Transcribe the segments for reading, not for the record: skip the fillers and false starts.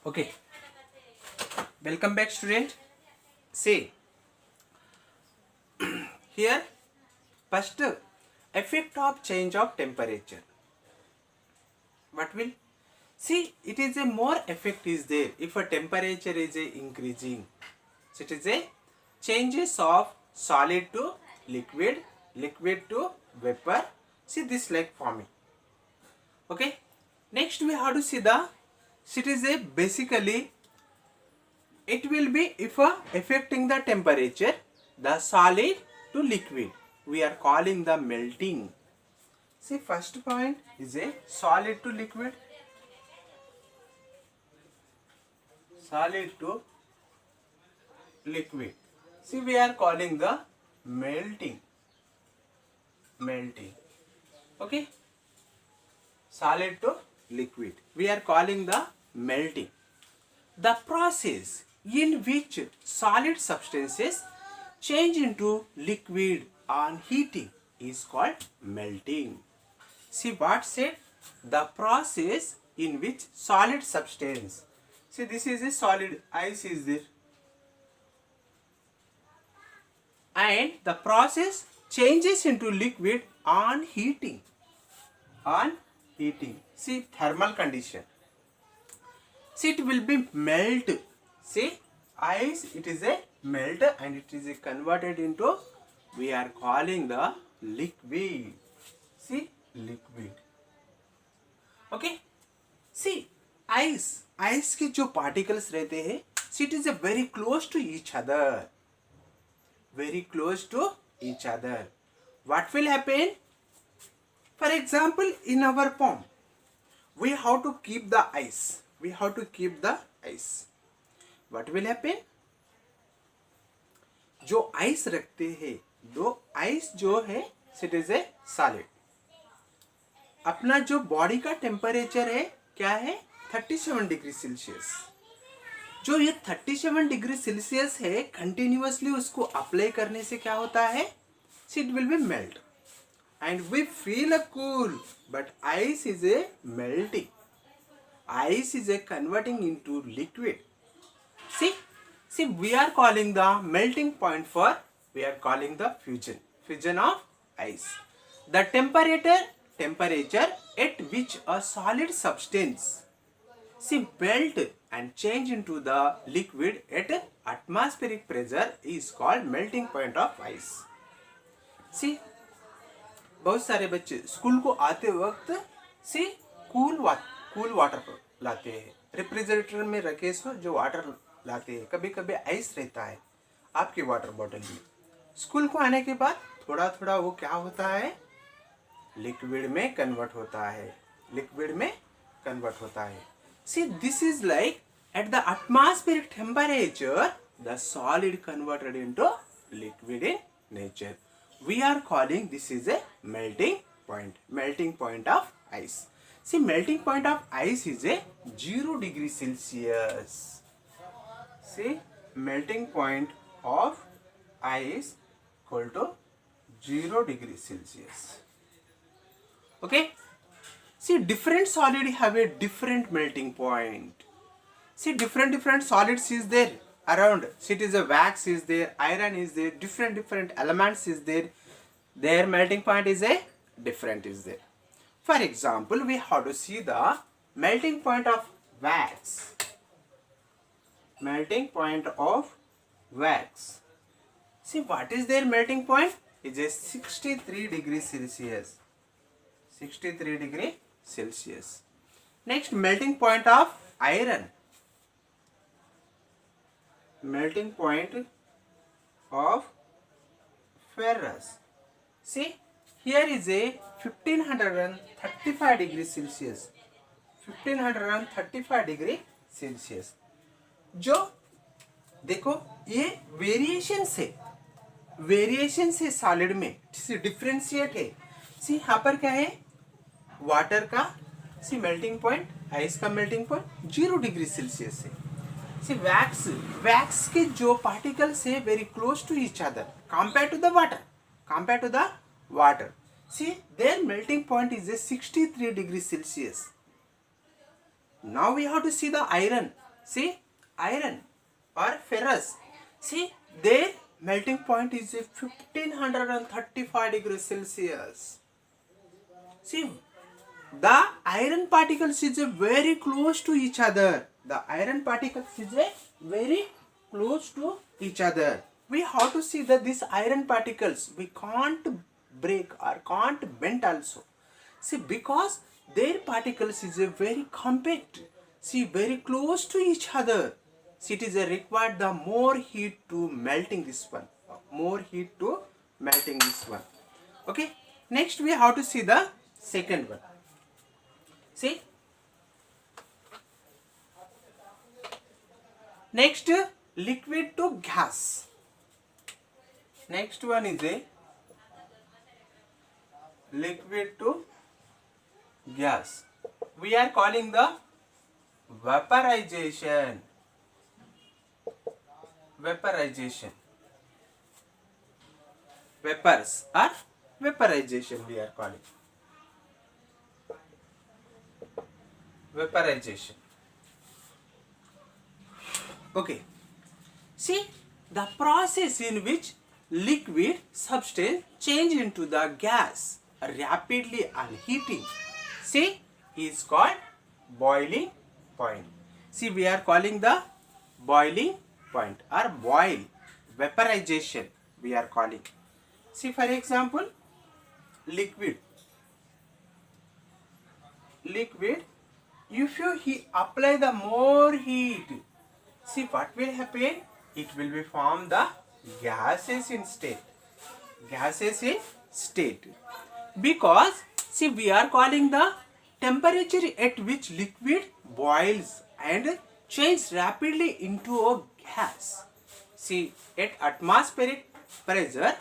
Okay, welcome back student. See, here first effect of change of temperature. What will? See, it is a more effect is there if a temperature is a increasing. So it is a changes of solid to liquid, liquid to vapor. See this like forming. Okay. Next we have to see the. So it is a basically it will be if affecting the temperature the solid to liquid, we are calling the melting. See, first point is a solid to liquid, solid to liquid. See, we are calling the melting. Okay, solid to liquid, we are calling the melting. The process in which solid substances change into liquid on heating is called melting. See what said? The process in which solid substance. See, this is a solid, ice is there. And the process changes into liquid on heating. On heating. See, thermal condition. See, it will be melt. See, ice, it is a melt and it is converted into, we are calling the liquid. See, liquid. Okay. See, ice के जो particles रहते हैं, see, it is a very close to each other. Very close to each other. What will happen? For example, in our palm, we have to keep the ice. We have to keep the ice. What will happen? जो ice रखते हैं, दो ice जो है, it is a solid. अपना जो body का temperature है, क्या है? 37 डिग्री सेल्सियस. जो ये 37 डिग्री सेल्सियस है, कंटिन्यूअसली उसको अप्लाई करने से क्या होता है? It will be melt. And we feel a cool, but ice is a melting. Ice is a converting into liquid. See, we are calling the melting point for, we are calling the fusion of ice. The temperature at which a solid substance, see, melt and change into the liquid at atmospheric pressure is called melting point of ice. See, बहुत सारे बच्चे school को आते वक्त सी cool water लाते हैं, refrigerator में रखे सो जो वाटर लाते हैं, कभी कभी आइस रहता है आपके वाटर बॉटल में. स्कूल को आने के बाद थोड़ा थोड़ा वो क्या होता है? लिक्विड में कन्वर्ट होता है, see this is like at the atmospheric temperature the solid converted into liquid in nature. We are calling this is a melting point of ice. See, melting point of ice is a 0 degree Celsius. See, melting point of ice equal to 0 degree Celsius. Okay. See, different solid have a different melting point. See, different solids is there around. See, it is a wax is there, iron is there, different elements is there. Their melting point is a different is there. For example, we have to see the melting point of wax. Melting point of wax. See, what is their melting point? It is 63 degrees Celsius. 63 degree Celsius. Next, melting point of iron. Melting point of ferrous. See, here is a 1535 degree Celsius. 1535 degree Celsius. जो देखो ये variation से solid में differentiate है. सी यहाँ पर क्या है? वाटर का सी मेल्टिंग पॉइंट, आइस का मेल्टिंग पॉइंट 0 डिग्री सेल्सियस है. सी वैक्स के जो पार्टिकल्स है very close to each other compare to the water. See, their melting point is a 63 degree Celsius. Now we have to see the iron. See, iron or ferrous. See, their melting point is a 1535 degrees Celsius. See, the iron particles is a very close to each other. The iron particles is a very close to each other. We have to see that these iron particles we can't break or can't bend also. See, because their particles is a very compact. See, very close to each other. See, it is a required the more heat to melting this one. More heat to melting this one. Okay. Next we have to see the second one. See. Next, liquid to gas. Next one is a liquid to gas. We are calling the vaporization. Vaporization. Vapors or vaporization we are calling. Vaporization. Okay. See, the process in which liquid substance change into the gas rapidly and heating, see, is called boiling point. See, we are calling the boiling point or boil, vaporization we are calling. See, for example, liquid, if you apply the more heat, see what will happen? It will be form the gases in state. Gases in state. Because see, we are calling the temperature at which liquid boils and changes rapidly into a gas. See, at atmospheric pressure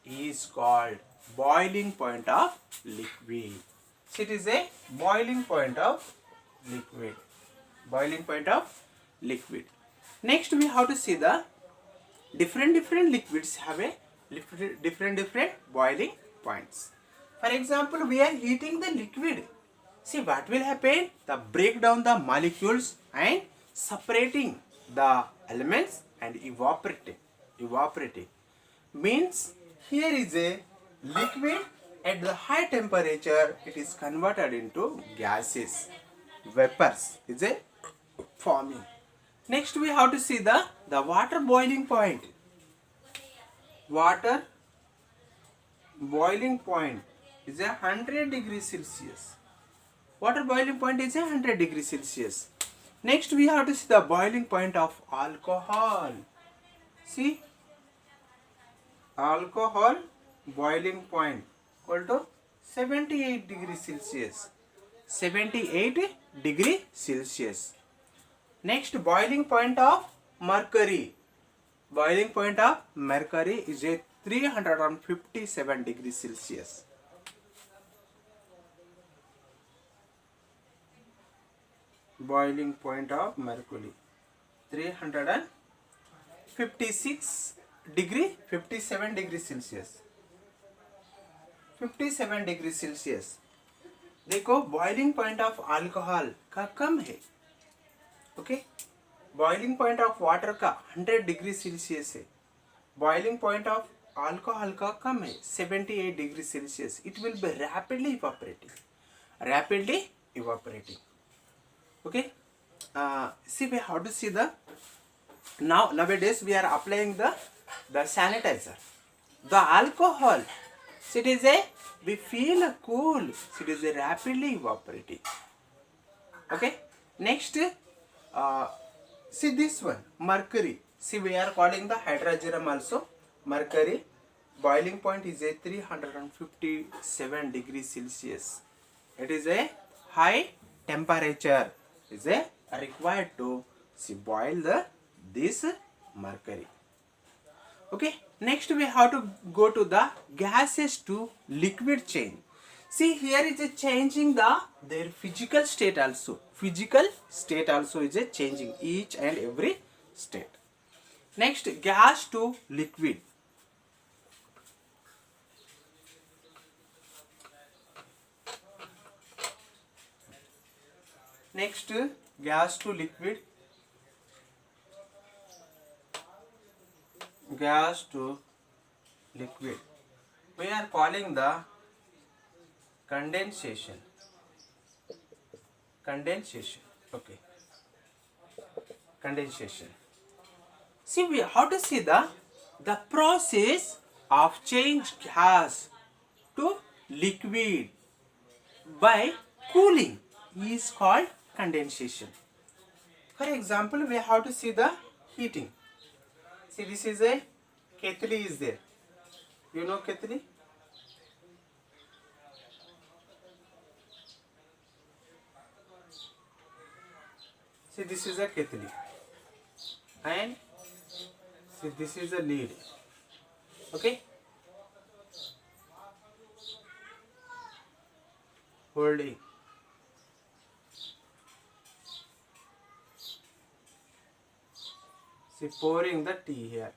is called boiling point of liquid. So it is a boiling point of liquid. Boiling point of liquid. Next we have to see the different liquids have a different boiling points. For example, we are heating the liquid. See what will happen? The break down the molecules and separating the elements and evaporating. Means here is a liquid at the high temperature, it is converted into gases. Vapors is a forming. Next we have to see the water boiling point. Water boiling point is 100 degrees Celsius. Water boiling point is 100 degrees Celsius. Next we have to see the boiling point of alcohol. See, alcohol boiling point equal to 78 degrees Celsius. 78 degree Celsius. Next, boiling point of mercury. Boiling point of mercury is a 357 degrees Celsius. Boiling point of mercury 356 degree 57 degrees Celsius. 57 degree Celsius. देखो boiling point of alcohol का कम है. Okay, boiling point of water का 100 degree Celsius है. Boiling point of alcohol का कम है 78 degree Celsius. It will be rapidly evaporating. Okay, see we how to see the nowadays we are applying the sanitizer. The alcohol, so it is we feel cool, so it is rapidly evaporating. Okay, next see this one, mercury. See, we are calling the hydrogen also mercury. Boiling point is a 357 degrees Celsius. It is a high temperature is a required to boil this mercury. Okay, next we have to go to the gases to liquid change. See, here is a changing their physical state also. Physical state also is a changing each and every state. Next, gas to liquid. Next, gas to liquid. gas to liquid, we are calling the condensation. Okay, condensation. See, we how to see the process of change gas to liquid by cooling is called condensation. For example, we have to see the heating. See, this is a kettle is there. You know kettle? See, this is a kettle, and see, this is a lid. Okay, holding. See, pouring the tea here.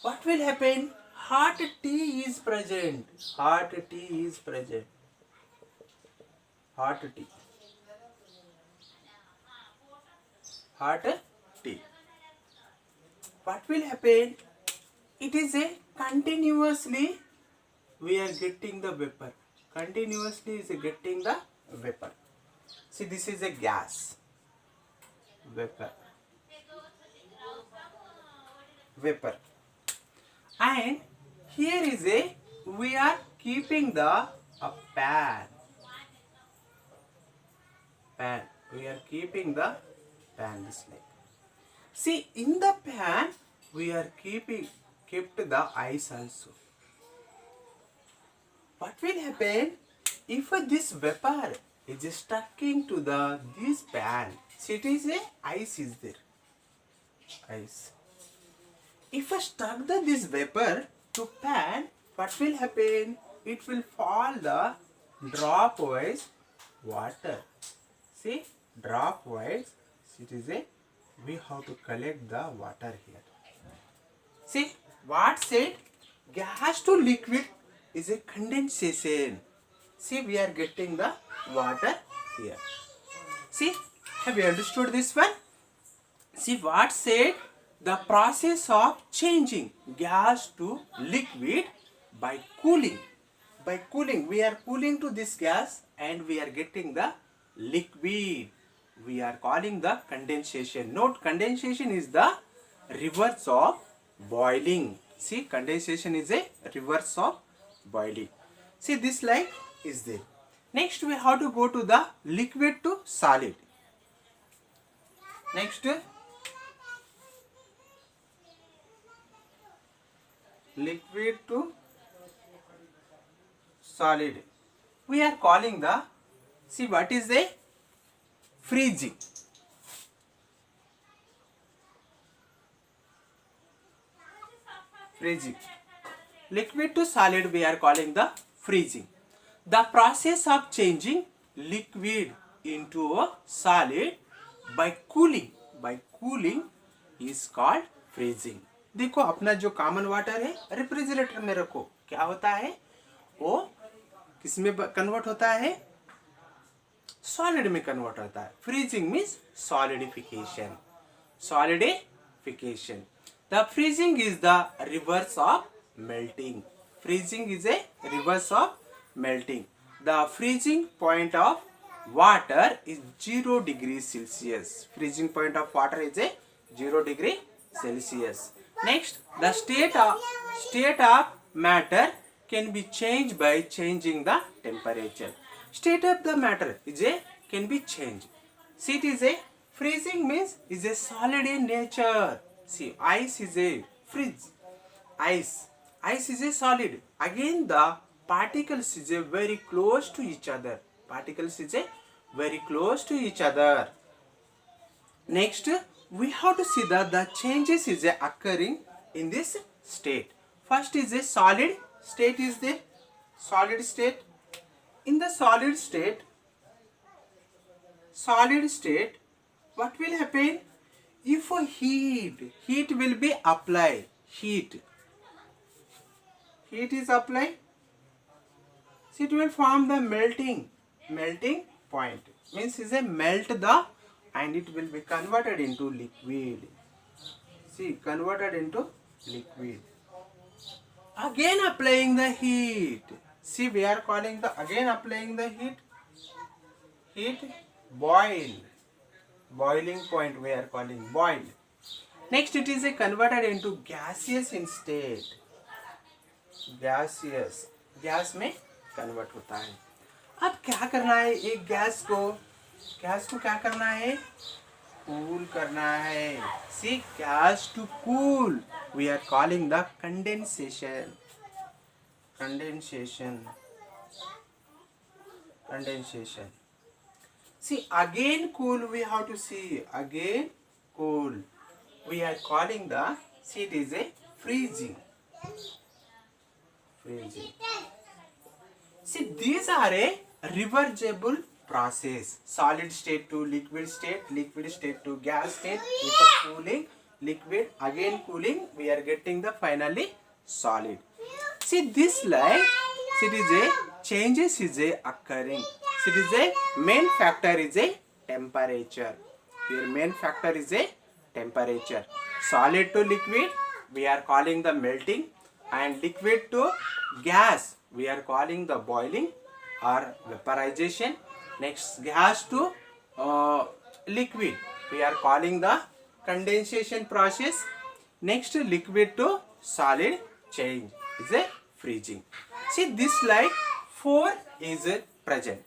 What will happen? Hot tea is present. Hot tea is present. Hot tea. Hot tea. What will happen? It is a continuously we are getting the vapor. Continuously is getting the vapor. See, this is a gas. Vapor. Vapor. And here is a we are keeping the a pan. Pan. We are keeping the pan this like. See, in the pan we are kept the ice also. What will happen if this vapor is sticking to this pan? See, it is a ice is there. Ice. If I stuck this vapor to pan, what will happen? It will fall the drop wise water. See, drop wise. It is a we have to collect the water here. See, what said? Gas to liquid is a condensation. See, we are getting the water here. See, have you understood this one? See, what said? The process of changing gas to liquid by cooling. By cooling, we are cooling to this gas and we are getting the liquid. We are calling the condensation. Note, condensation is the reverse of boiling. See, condensation is a reverse of boiling. See, this line is there. Next, we have to go to the liquid to solid. Next, liquid to solid. We are calling the, see, what is the freezing. Freezing. Liquid to solid we are calling the freezing. The process of changing liquid into a solid by cooling is called freezing. देखो, अपना जो common water है refrigerator में रखो, क्या होता है वो किसमें कन्वर्ट होता है? सॉलिड में कन्वर्ट होता है. Freezing means solidification. Solidification. The freezing is the reverse of melting. Freezing is a reverse of melting. The freezing point of water is 0 degrees Celsius. Freezing point of water is a 0 degree Celsius. Next, the state of matter can be changed by changing the temperature. State of the matter is can be changed. See, it is a freezing means is a solid in nature. See, ice is a freeze. Ice is a solid. Again, the particles is a very close to each other. Next, we have to see that the changes is occurring in this state. First is a solid state is the solid state. In the solid state, what will happen? If heat will be applied, heat is applied, so it will form the melting point. Means is a melt and it will be converted into liquid. See, converted into liquid. Again applying the heat. See, we are calling the again applying the heat. Heat boil. Boiling point we are calling boil. Next it is a converted into gaseous in state. Gaseous. Gas में convert होता है. अब क्या करना है एक gas को क्या करना है कूल करना है. See, gas to cool we are calling the condensation. See, again cool we have to see. Again cool we are calling the, see, it is a freezing. See, these are a reversible process. Solid state to liquid state to gas state. With a cooling, liquid, again cooling, we are getting the finally solid. See, this like, see, it is a changes is a occurring. See, it is a main factor is a temperature. Here main factor is a temperature. Solid to liquid we are calling the melting, and liquid to gas we are calling the boiling or vaporization. Next, gas to liquid we are calling the condensation process. Next, liquid to solid change is a freezing. See, this like 4 is present.